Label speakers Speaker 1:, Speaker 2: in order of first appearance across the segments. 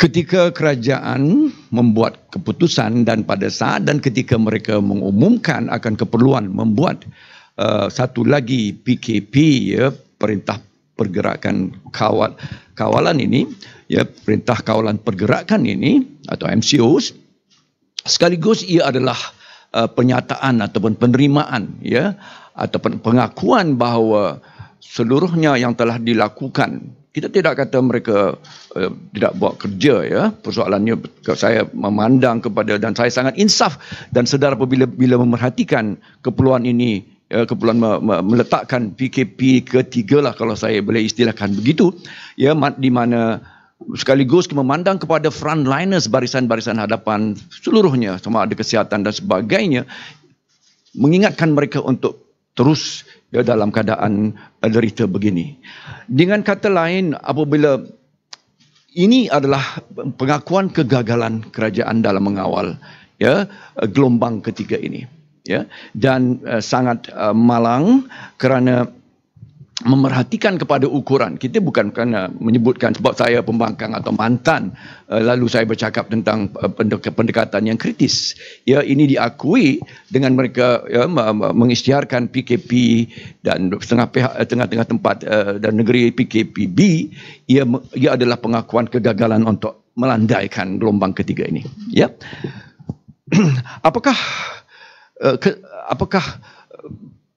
Speaker 1: Ketika kerajaan membuat keputusan dan pada saat dan ketika mereka mengumumkan akan keperluan membuat satu lagi PKP, ya, Perintah Pergerakan Kawalan ini, ya, Perintah Kawalan Pergerakan ini atau MCOs, sekaligus ia adalah pernyataan ataupun penerimaan, ya, ataupun pengakuan bahawa seluruhnya yang telah dilakukan. Kita tidak kata mereka tidak buat kerja, ya. Persoalannya saya memandang kepada dan saya sangat insaf dan sedar apabila memerhatikan keperluan ini, keperluan meletakkan PKP ketiga lah kalau saya boleh istilahkan begitu, ya, di mana sekaligus memandang kepada frontliners, barisan-barisan hadapan seluruhnya, sama ada kesihatan dan sebagainya, mengingatkan mereka untuk terus, ya, dalam keadaan derita begini. Dengan kata lain, apabila ini adalah pengakuan kegagalan kerajaan dalam mengawal, ya, gelombang ketiga ini, ya, dan sangat malang kerana memerhatikan kepada ukuran. Kita bukan kerana menyebutkan sebab saya pembangkang atau mantan lalu saya bercakap tentang pendekatan yang kritis. Ya, ini diakui dengan mereka, ya, mengisytiharkan PKP dan tengah-tengah tempat dan negeri PKPB, ia adalah pengakuan kegagalan untuk melandaikan gelombang ketiga ini. Ya. Apakah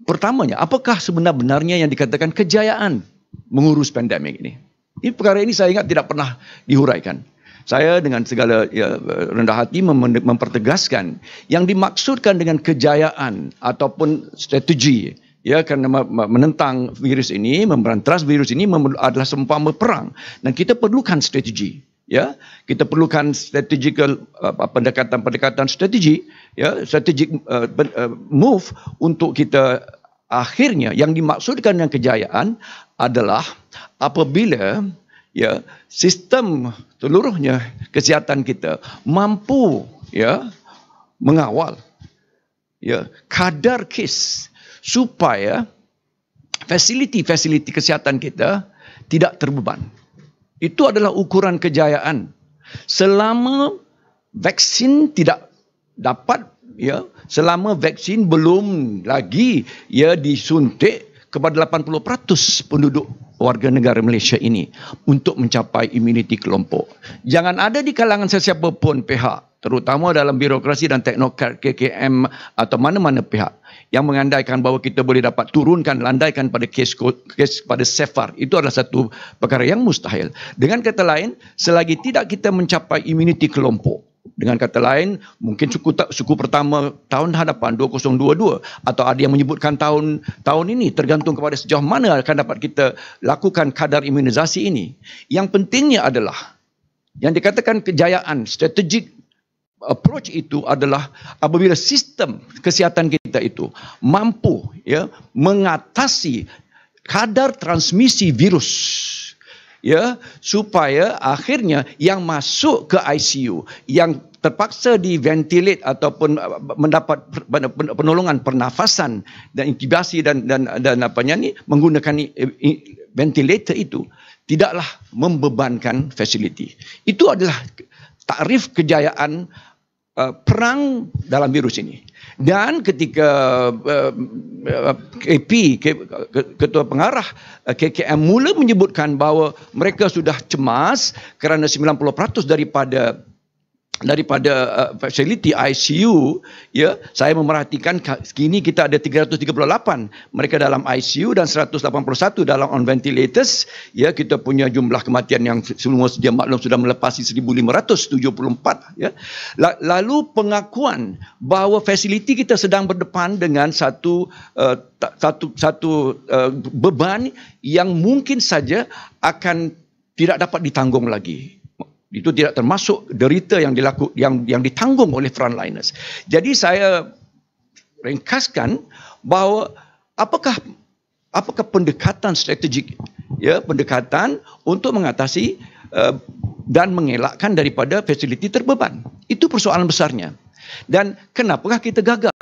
Speaker 1: pertamanya, apakah sebenar-benarnya yang dikatakan kejayaan mengurus pandemik ini? Ini perkara ini saya ingat tidak pernah dihuraikan. Saya dengan segala, ya, rendah hati mempertegaskan yang dimaksudkan dengan kejayaan ataupun strategi, ya, kerana menentang virus ini, memberantas virus ini adalah seumpama perang dan kita perlukan strategi. Ya, kita perlukan pendekatan strategi, ya, strategic move untuk kita akhirnya yang dimaksudkan dengan kejayaan adalah apabila, ya, sistem seluruhnya kesihatan kita mampu, ya, mengawal, ya, kadar kes supaya fasiliti kesihatan kita tidak terbeban. Itu adalah ukuran kejayaan. Selama vaksin tidak dapat, ya, selama vaksin belum lagi, ya, disuntik kepada 80% penduduk warga negara Malaysia ini untuk mencapai imuniti kelompok. Jangan ada di kalangan sesiapa pun pihak, terutama dalam birokrasi dan teknokrat KKM atau mana-mana pihak yang mengandaikan bahawa kita boleh dapat turunkan, landaikan pada kes pada SAFAR. Itu adalah satu perkara yang mustahil. Dengan kata lain, selagi tidak kita mencapai imuniti kelompok, dengan kata lain, mungkin suku pertama tahun hadapan 2022 atau ada yang menyebutkan tahun ini, tergantung kepada sejauh mana akan dapat kita lakukan kadar imunisasi ini. Yang pentingnya adalah yang dikatakan kejayaan strategik approach itu adalah apabila sistem kesihatan kita itu mampu, ya, mengatasi kadar transmisi virus, ya, supaya akhirnya yang masuk ke ICU, yang terpaksa diventilate ataupun mendapat penolongan pernafasan dan intubasi dan apanya ni menggunakan ventilator itu tidaklah membebankan fasiliti. Itu adalah takrif kejayaan perang dalam virus ini. Dan ketika Ketua Pengarah KKM mula menyebutkan bahawa mereka sudah cemas kerana 90% daripada fasiliti ICU, ya, saya memerhatikan kini kita ada 338 mereka dalam ICU dan 181 dalam on ventilators, ya, kita punya jumlah kematian yang semua sedia maklum sudah melepasi 1574, ya. Lalu pengakuan bahawa fasiliti kita sedang berdepan dengan satu beban yang mungkin saja akan tidak dapat ditanggung lagi. Itu tidak termasuk derita yang ditanggung oleh frontliners. Jadi saya ringkaskan bahawa apakah pendekatan strategik, ya, pendekatan untuk mengatasi dan mengelakkan daripada fasiliti terbeban. Itu persoalan besarnya. Dan kenapakah kita gagal?